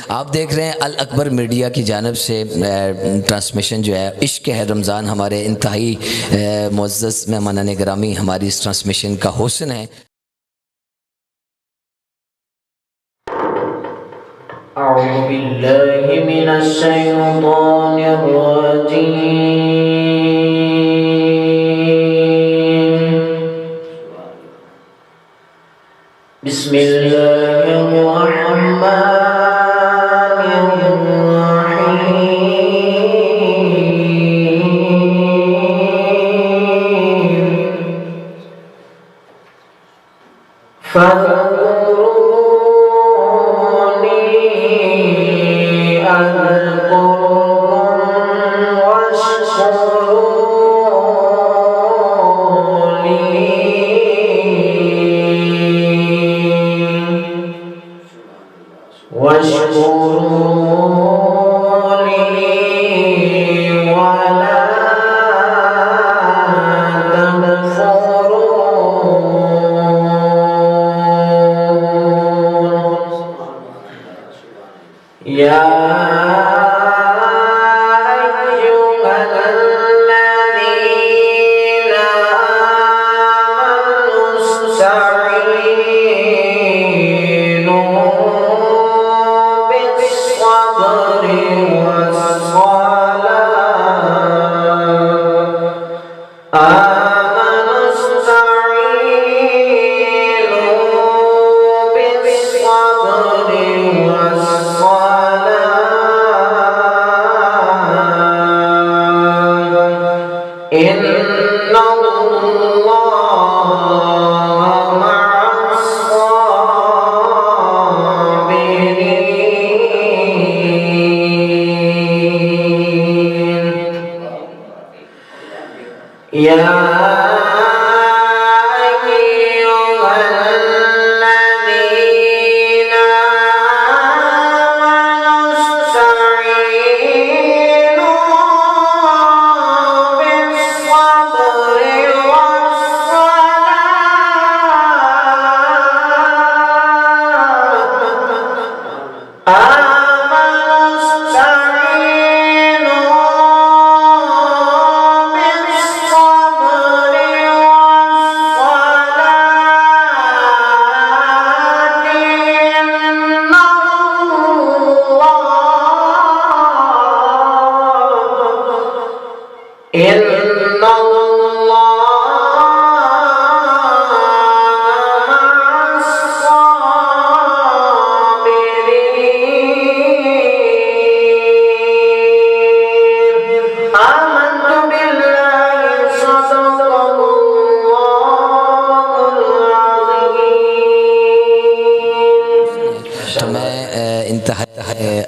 آپ دیکھ رہے ہیں الاکبر میڈیا کی جانب سے ٹرانسمیشن جو ہے عشق ہے رمضان، ہمارے انتہائی معزز مہمانان گرامی ہماری اس ٹرانسمیشن کا حسن ہے۔ اعوذ باللہ من الشیطان الرجیم، بسم اللہ الرحمن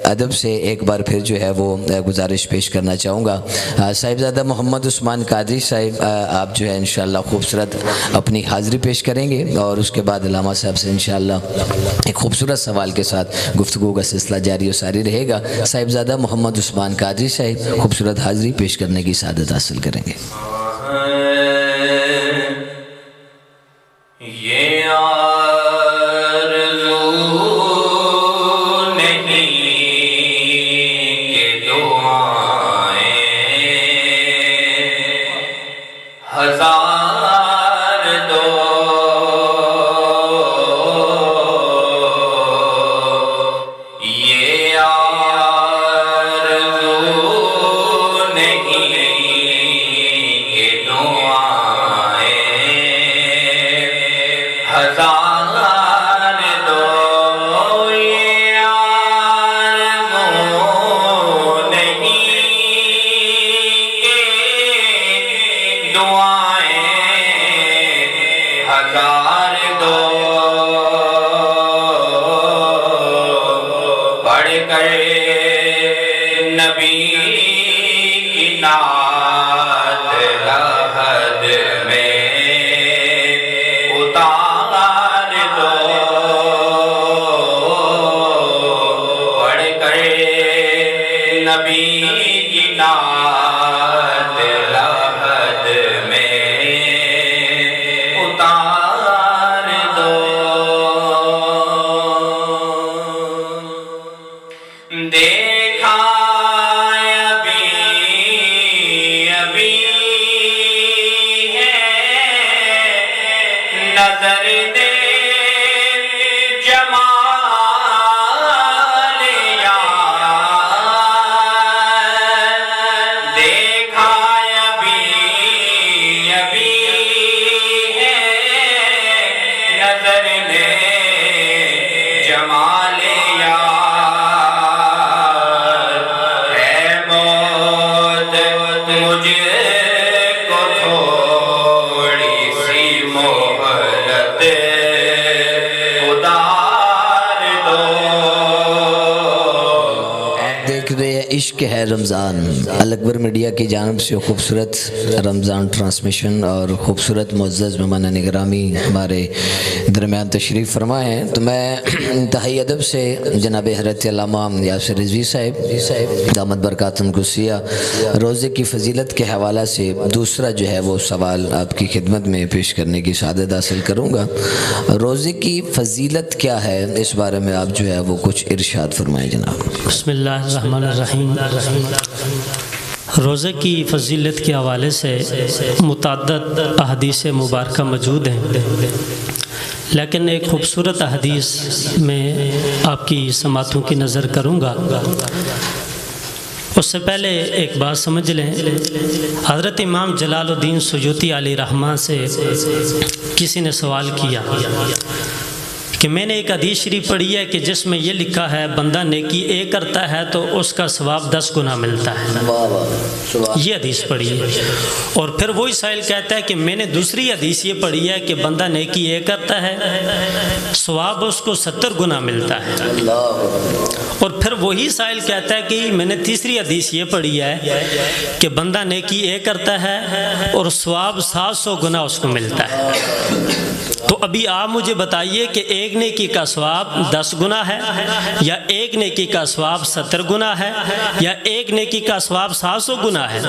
ادب سے ایک بار پھر جو ہے وہ گزارش پیش کرنا چاہوں گا۔ صاحبزادہ محمد عثمان قادری صاحب آپ جو ہے انشاءاللہ خوبصورت اپنی حاضری پیش کریں گے اور اس کے بعد علامہ صاحب سے انشاءاللہ ایک خوبصورت سوال کے ساتھ گفتگو کا سلسلہ جاری و ساری رہے گا۔ صاحبزادہ محمد عثمان قادری صاحب خوبصورت حاضری پیش کرنے کی سعادت حاصل کریں گے۔ عشق ہے رمضان، الاکبر میڈیا کی جانب سے خوبصورت رمضان ٹرانسمیشن اور خوبصورت معزز مہمان گرامی ہمارے درمیان تشریف فرما ہیں، تو میں انتہائی ادب سے جناب حضرت علامہ یاسر رضوی صاحب دامت برکاتہم القدسیہ روزے کی فضیلت کے حوالہ سے دوسرا جو ہے وہ سوال آپ کی خدمت میں پیش کرنے کی سعادت حاصل کروں گا۔ روزے کی فضیلت کیا ہے، اس بارے میں آپ جو ہے وہ کچھ ارشاد فرمائیں جناب۔ بسم اللہ الرحمن الرحیم۔ روزے کی فضیلت کے حوالے سے متعدد احادیث مبارکہ موجود ہیں، لیکن ایک خوبصورت حدیث میں آپ کی سماعتوں کی نظر کروں گا۔ اس سے پہلے ایک بات سمجھ لیں، حضرت امام جلال الدین سیوطی علیہ رحمہ سے کسی نے سوال کیا کہ میں نے ایک حدیث شریف پڑھی ہے کہ جس میں یہ لکھا ہے بندہ نیکی ایک کرتا ہے تو اس کا ثواب 10 گنا ملتا ہے، یہ حدیث پڑھی ہے۔ اور پھر وہی سائل کہتا ہے کہ میں نے دوسری حدیث یہ پڑھی ہے کہ بندہ نیکی ایک کرتا ہے ثواب اس کو 70 گنا ملتا ہے۔ اور پھر وہی سائل کہتا ہے کہ میں نے تیسری حدیث یہ پڑھی ہے کہ بندہ نیکی ایک کرتا ہے اور ثواب 700 گنا اس کو ملتا ہے۔ تو ابھی آپ مجھے بتائیے کہ ایک نیکی کا ثواب 10 گنا ہے، یا ایک نیکی کا ثواب 70 گنا ہے، یا ایک نیکی کا ثواب 700 گنا ہے؟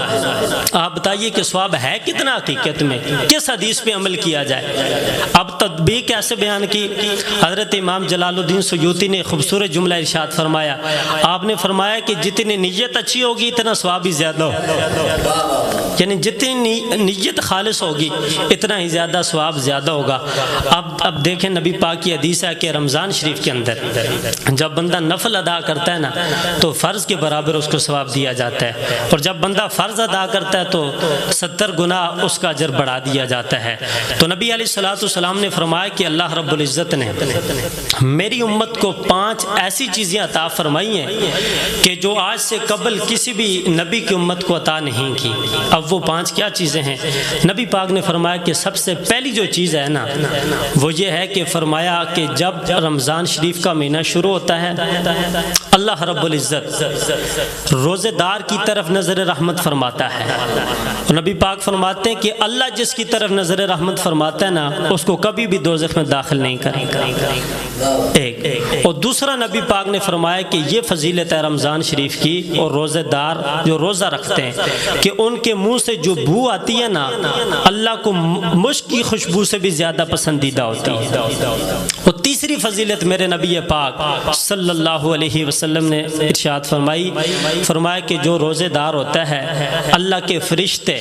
آپ بتائیے کہ ثواب ہے کتنا حقیقت میں، کس حدیث پہ عمل کیا جائے؟ اب تطبیق کیسے بیان کی؟ حضرت امام جلال الدین سیوطی نے خوبصورت جملہ ارشاد فرمایا، آپ نے فرمایا کہ جتنی نیت اچھی ہوگی اتنا ثواب ہی زیادہ ہوگا، یعنی جتنی نیت خالص ہوگی اتنا ہی زیادہ ثواب زیادہ ہوگا۔ اب دیکھیں نبی پاک کی حدیث ہے کہ رمضان شریف کے اندر جب بندہ نفل ادا کرتا ہے نا تو فرض کے برابر اس کو ثواب دیا جاتا ہے، اور جب بندہ فرض ادا کرتا ہے تو 70 گنا اس کا اجر بڑھا دیا جاتا ہے۔ تو نبی علیہ الصلوۃ والسلام نے فرمایا کہ اللہ رب العزت نے میری امت کو 5 ایسی چیزیں عطا فرمائی ہیں کہ جو آج سے قبل کسی بھی نبی کی امت کو عطا نہیں کی۔ اب وہ 5 کیا چیزیں ہیں؟ نبی پاک نے فرمایا کہ سب سے پہلی جو چیز ہے نا وہ یہ ہے کہ فرمایا کہ جب رمضان شریف کا مہینہ شروع ہوتا ہے اللہ رب العزت روزے دار کی طرف نظر رحمت فرماتا ہے، اور نبی پاک فرماتے ہیں کہ اللہ جس کی طرف نظر رحمت فرماتا ہے نا اس کو کبھی بھی دوزخ میں داخل نہیں کرے گا۔ ایک اور دوسرا نبی پاک نے فرمایا کہ یہ فضیلت ہے رمضان شریف کی، اور روزے دار جو روزہ رکھتے ہیں کہ ان کے منہ سے جو بو آتی ہے نا اللہ کو مشک کی خوشبو سے بھی زیادہ پسندیدہ ہوتی ہے۔ اور تیسری فضیلت میرے نبی پاک صلی اللہ علیہ وسلم نے ارشاد فرمایا کہ جو روزے دار ہوتا ہے اللہ کے فرشتے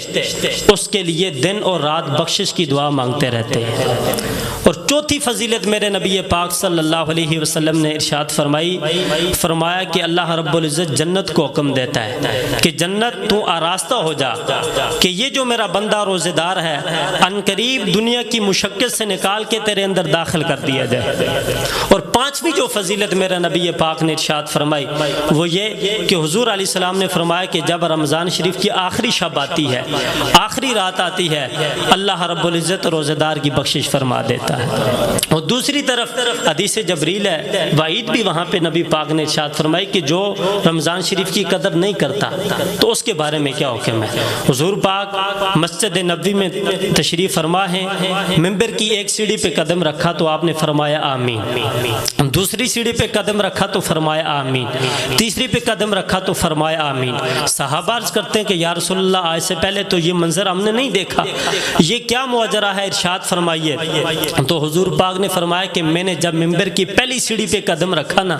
اس کے لیے دن اور رات بخشش کی دعا مانگتے رہتے ہیں۔ اور چوتھی فضیلت میرے نبی پاک صلی اللہ علیہ وسلم نے ارشاد فرمایا کہ اللہ رب العزت جنت کو حکم دیتا ہے کہ جنت تو آراستہ ہو جا کہ یہ جو میرا بندہ روزے دار ہے ان قریب دنیا کی مشقت سے نکال کے تیرے اندر داخل کر دیا جائے۔ اور 5ویں جو فضیلت میرا نبی پاک نے ارشاد فرمائی وہ یہ کہ حضور علیہ السلام نے فرمایا کہ جب رمضان شریف کی آخری شب آتی ہے، آخری رات آتی ہے، اللہ رب العزت روزے دار کی بخشش فرما دیتا ہے۔ اور دوسری طرف حدیث جبریل ہے، وعید بھی وہاں پہ نبی پاک نے ارشاد فرمائی کہ جو رمضان شریف کی قدر نہیں کرتا تو اس کے بارے میں کیا حکم ہے۔ حضور پاک مسجد نبوی میں تشریف فرما ہے، منبر کی ایک سیڑھی پہ قدم رکھا تو آپ نے فرمایا آمین، دوسری سیڑھی پہ قدم رکھا تو فرمایا آمین، تیسری پہ قدم رکھا تو فرمایا آمین۔ صحابہ عرض کرتے ہیں کہ یا رسول اللہ آج سے پہلے تو یہ منظر ہم نے نہیں دیکھا، یہ کیا معجزہ ہے، ارشاد فرمائیے۔ تو حضور پاک نے فرمایا کہ میں نے جب منبر کی پہلی سیڑھی پہ قدم رکھا نا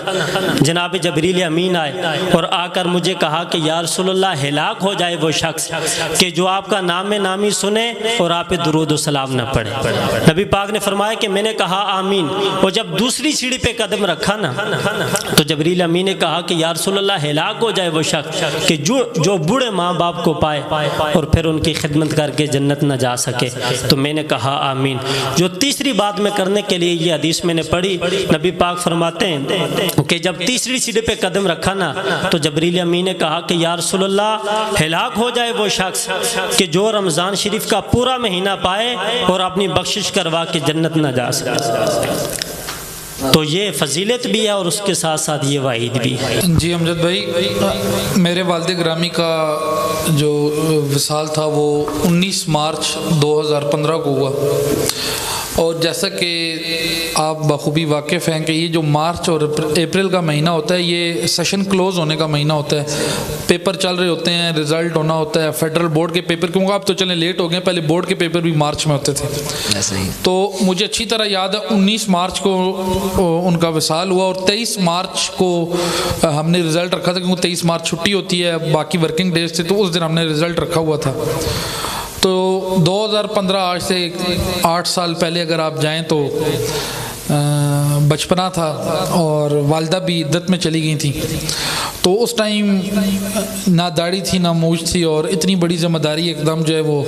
جناب جبریل امین آئے اور آ کر مجھے کہا کہ یا رسول اللہ ہلاک ہو جائے وہ شخص کہ جو آپ کا نام نامی سنے اور آپ پہ درود و سلام نہ پڑھے۔ نبی پاک نے فرمایا کہ میں نے کہا آمین، اور جب دوسری سیڑھی پہ قدم رکھا نا تو جبریل امین نے کہا کہ یا رسول اللہ ہلاک ہو جائے وہ شخص کہ جو بوڑھے ماں باپ کو پائے اور پھر ان کی خدمت کر کے جنت نہ جا سکے، تو میں نے کہا آمین۔ جو تیسری بات میں کرنے کے لیے یہ حدیث میں نے پڑھی، نبی پاک فرماتے ہیں کہ جب تیسری سیڑھی پہ قدم رکھا نا تو جبریل امین نے کہا کہ یا رسول اللہ ہلاک ہو جائے وہ شخص کہ جو رمضان شریف کا پورا مہینہ پائے اور اپنی بخشش کروا کے جنت نہ جا سکے۔ تو یہ فضیلت بھی ہے اور اس کے ساتھ ساتھ یہ وعید بھی ہے۔ جی امجد بھائی، میرے والد گرامی کا جو وصال تھا وہ 19 مارچ 2015 کو ہوا، اور جیسا کہ آپ بخوبی واقف ہیں کہ یہ جو مارچ اور اپریل کا مہینہ ہوتا ہے یہ سیشن کلوز ہونے کا مہینہ ہوتا ہے، پیپر چل رہے ہوتے ہیں، رزلٹ ہونا ہوتا ہے، فیڈرل بورڈ کے پیپر، کیونکہ آپ تو چلیں لیٹ ہو گئے، پہلے بورڈ کے پیپر بھی مارچ میں ہوتے تھے۔ تو مجھے اچھی طرح یاد ہے 19 مارچ کو ان کا وصال ہوا، اور 23 مارچ کو ہم نے رزلٹ رکھا تھا، کیونکہ 23 مارچ چھٹی ہوتی ہے، باقی ورکنگ ڈیز تھے، تو اس دن ہم نے رزلٹ رکھا ہوا تھا۔ تو 2015 آج سے 8 سال پہلے اگر آپ جائیں تو بچپنا تھا، اور والدہ بھی عدت میں چلی گئی تھیں، تو اس ٹائم نہ داڑھی تھی نہ مونچھ تھی، اور اتنی بڑی ذمہ داری ایک دم جو ہے وہ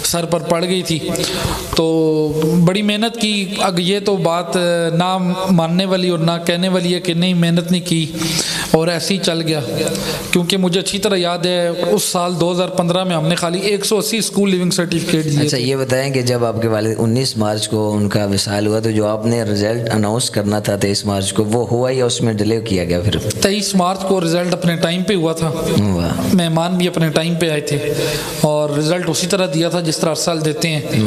سر پر پڑ گئی تھی، تو بڑی محنت کی۔ اگر یہ تو بات نہ ماننے والی اور نہ کہنے والی ہے کہ نہیں محنت نہیں کی اور ایسے ہی چل گیا، کیونکہ مجھے اچھی طرح یاد ہے اس سال 2015 میں ہم نے خالی 180 اسکول لیونگ سرٹیفکیٹ دیے۔ اچھا یہ بتائیں کہ جب آپ کے والد 19 مارچ کو ان کا وصال ہوا، تو جو آپ نے رزلٹ اناؤنس کرنا تھا 23 مارچ کو، وہ ہوا یا اس میں ڈیلے کیا گیا؟ پھر 23 مارچ کو رزلٹ اپنے ٹائم پہ ہوا تھا، مہمان بھی اپنے ٹائم پہ آئے تھے، اور رزلٹ اسی طرح دیا تھا جس طرح ہر سال دیتے ہیں۔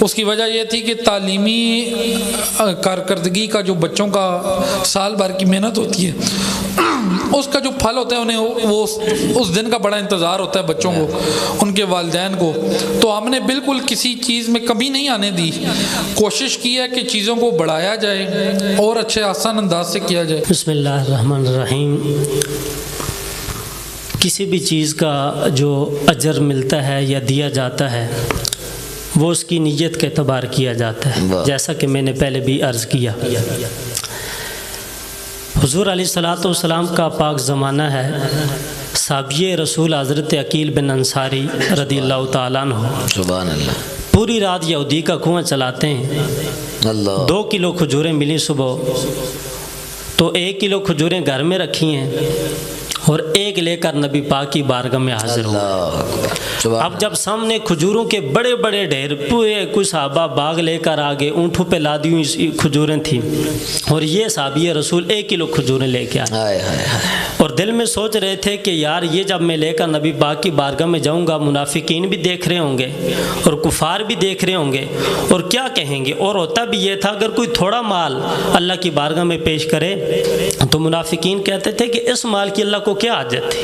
اس کی وجہ یہ تھی کہ تعلیمی کارکردگی کا جو بچوں کا سال بھر کی محنت ہوتی ہے، اس کا جو پھل ہوتا ہے انہیں وہ اس دن کا بڑا انتظار ہوتا ہے بچوں کو، ان کے والدین کو۔ تو ہم نے بالکل کسی چیز میں کمی نہیں آنے دی، کوشش کی ہے کہ چیزوں کو بڑھایا جائے اور اچھے آسان انداز سے کیا جائے۔ بسم اللہ الرحمن الرحیم۔ کسی بھی چیز کا جو اجر ملتا ہے یا دیا جاتا ہے وہ اس کی نیت کے اعتبار کیا جاتا ہے، جیسا کہ میں نے پہلے بھی عرض کیا۔ حضور علیہ الصلوۃ والسلام کا پاک زمانہ ہے، صحابی رسول حضرت عقیل بن انصاری رضی اللہ تعالیٰ عنہ سبحان اللہ پوری رات یہودی کا کنواں چلاتے ہیں۔ اللہ 2 کلو کھجوریں ملی صبح، تو 1 کلو کھجوریں گھر میں رکھی ہیں اور 1 لے کر نبی پاک کی بارگاہ میں حاضر ہو۔ اب جب سامنے کھجوروں کے بڑے بڑے ڈھیر، پورے کچھ صحابہ باغ لے کر آگے اونٹوں پہ لادی ہوئی کھجوریں تھیں، اور یہ صحابی رسول 1 کلو کھجوریں لے کے آئے، اور دل میں سوچ رہے تھے کہ یار یہ جب میں لے کر نبی پاک کی بارگاہ میں جاؤں گا، منافقین بھی دیکھ رہے ہوں گے اور کفار بھی دیکھ رہے ہوں گے، اور کیا کہیں گے۔ اور ہوتا بھی یہ تھا اگر کوئی تھوڑا مال اللہ کی بارگاہ میں پیش کرے تو منافقین کہتے تھے کہ اس مال کی اللہ کو کیا حاجت تھی،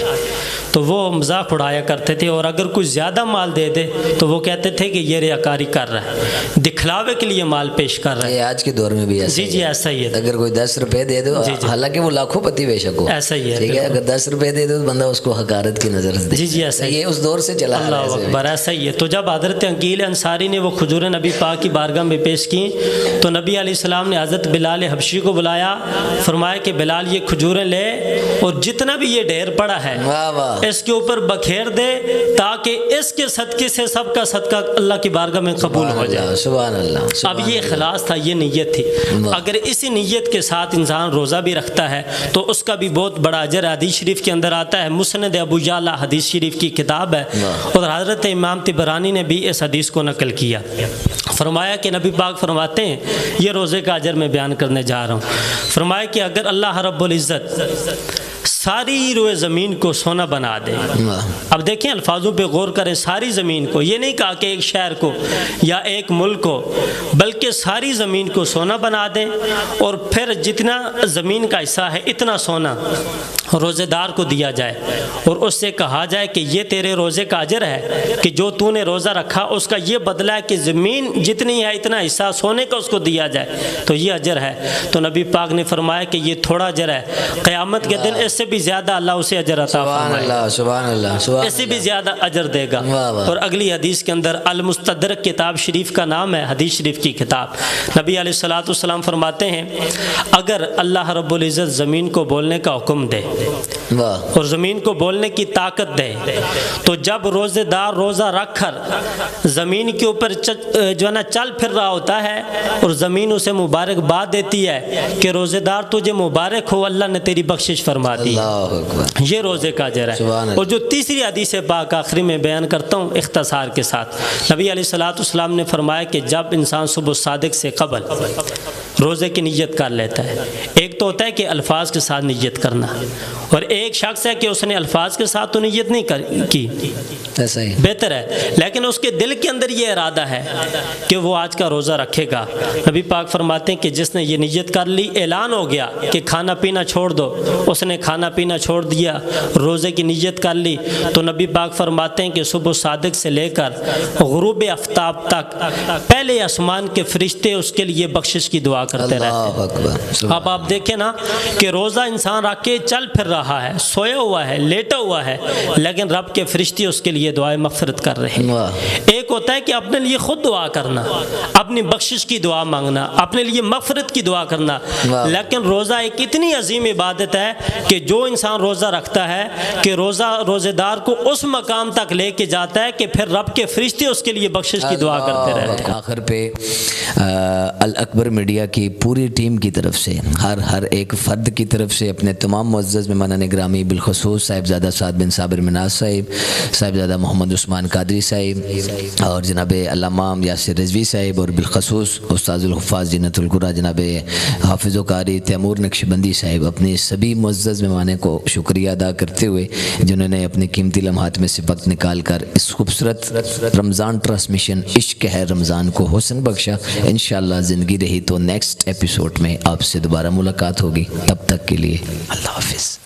تو وہ مذاق اڑایا کرتے تھے، اور اگر کوئی زیادہ مال دے دے تو وہ کہتے تھے کہ یہ ریاکاری کر رہا ہے، دکھلاوے کے لیے مال پیش کر رہا ہے۔ یہ آج کے دور میں بھی ایسا جی جی ایسا ہی ہے، اگر کوئی 10 روپے دے دو، حالانکہ وہ لاکھوں پتی بے شک ہو، ایسا ہی ہے، ٹھیک ہے، اگر 10 روپے دے دو تو بندہ اس کو حقارت کی نظر سے، جی جی ایسا ہی، یہ اس دور سے چلا اللہ اکبر، ایسا ہی ہے۔ تو جب حضرت عقیل انصاری نے وہ کھجوریں نبی پاک کی بارگاہ میں پیش کی تو نبی علیہ السلام نے حضرت بلال حبشی کو بلایا، فرمایا کہ بلال یہ کھجوریں لے اور جتنا بھی یہ ڈھیر پڑا ہے اس کے اوپر بکھیر دے، تاکہ اس کے صدقے سے سب کا صدقہ اللہ کی بارگاہ میں قبول ہو جائے۔ سبحان اللہ۔ اب یہ اخلاص تھا، یہ نیت تھی۔ اگر اسی نیت کے ساتھ انسان روزہ بھی رکھتا ہے تو اس کا بھی بہت بڑا اجر ہے۔ حدیث شریف کے اندر آتا ہے، مسند ابو یعلا حدیث شریف کی کتاب ہے، اور حضرت امام طبرانی نے بھی اس حدیث کو نقل کیا۔ فرمایا کہ نبی پاک فرماتے ہیں، یہ روزے کا اجر میں بیان کرنے جا رہا ہوں، فرمایا کہ اگر اللہ رب العزت ساری روئے زمین کو سونا بنا دے، اب دیکھیں الفاظوں پہ غور کریں، ساری زمین کو، یہ نہیں کہا کہ ایک شہر کو یا ایک ملک کو، بلکہ ساری زمین کو سونا بنا دیں، اور پھر جتنا زمین کا حصہ ہے اتنا سونا روزے دار کو دیا جائے، اور اس سے کہا جائے کہ یہ تیرے روزے کا اجر ہے کہ جو تو نے روزہ رکھا اس کا یہ بدلہ ہے کہ زمین جتنی ہے اتنا حصہ سونے کا اس کو دیا جائے، تو یہ اجر ہے۔ تو نبی پاک نے فرمایا کہ یہ تھوڑا اجر ہے، قیامت کے دن اس سے بھی زیادہ اللہ اسے اجر عطا فرمائے، سبحان اللہ، اس سے بھی زیادہ اجر دے گا۔ اور اگلی حدیث کے اندر المستدرک کتاب شریف کا نام ہے، حدیث شریف کی کتاب، نبی علیہ الصلوۃ والسلام فرماتے ہیں اگر اللہ رب العزت زمین کو بولنے کا حکم دے اور زمین کو بولنے کی طاقت دے، تو جب روزے دار روزہ رکھ کر زمین کے اوپر جو ہے نا چل پھر رہا ہوتا ہے اور زمین اسے مبارکباد دیتی ہے کہ روزے دار تجھے مبارک ہو، اللہ نے تیری بخشش فرما دی، یہ روزے کا اجر ہے۔ اور جو تیسری حدیث پاک آخری میں بیان کرتا ہوں اختصار کے ساتھ، نبی علیہ الصلوۃ والسلام نے فرمایا کہ جب انسان صبح صادق سے قبل روزے کی نیت کر لیتا ہے. ایک تو ہوتا ہے کہ الفاظ کے ساتھ نیت کرنا، اور ایک شخص ہے کہ اس نے الفاظ کے ساتھ تو نیت نہیں کی، ایسا ہی بہتر ہے، لیکن اس کے دل کے اندر یہ ارادہ ہے کہ وہ آج کا روزہ رکھے گا. نبی پاک فرماتے ہیں کہ جس نے یہ نیت کر لی، اعلان ہو گیا کہ کھانا پینا چھوڑ دو، اس نے کھانا پینا چھوڑ دیا، روزے کی نیت کر لی، تو نبی پاک فرماتے ہیں کہ صبح صادق سے لے کر غروب آفتاب تک پہلے آسمان کے فرشتے اس کے لیے بخشش کی دعا کرتے رہتے ہیں. اللہ اکبر. اب آپ دیکھیں نا کہ روزہ انسان رکھ کے چل پھر رہا ہے، سویا ہوا ہے، لیٹا ہوا ہے، لیکن رب کے فرشتے اس کے لیے دعائیں مغفرت کر رہے ہیں. ایک ہوتا ہے کہ اپنے لیے خود دعا کرنا، اپنی بخشش کی دعا مانگنا، اپنے لیے مغفرت کی دعا کرنا، لیکن روزہ ایک اتنی عظیم عبادت ہے کہ جو انسان روزہ رکھتا ہے کہ روزے دار کو اس مقام تک لے کے جاتا ہے کہ پھر رب کے فرشتے اس کے لیے بخشش کی دعا کرتے رہتے ہیں. آخر پہ الاکبر میڈیا کی پوری ٹیم کی طرف سے، ہر ایک فرد کی طرف سے، اپنے تمام معزز مہمانان گرامی، بالخصوص صاحبزادہ سعد بن صابر مناز صاحب، صاحبزادہ محمد عثمان قادری صاحب، اور جناب علامہ یاسر رضوی صاحب، اور بالخصوص استاذ الحفاظ جنت القریٰ جناب حافظ و قاری تیمور نقشبندی صاحب، اپنے سبھی معزز مہمانوں کو شکریہ ادا کرتے ہوئے جنہوں نے اپنے قیمتی لمحات میں سے وقت نکال کر اس خوبصورت رمضان ٹرانسمیشن عشق ہے رمضان کو حسن بخشا. انشاءاللہ زندگی رہی تو نیکسٹ ایپیسوڈ میں آپ سے دوبارہ ملاقات ہوگی. تب تک کے لیے اللہ حافظ.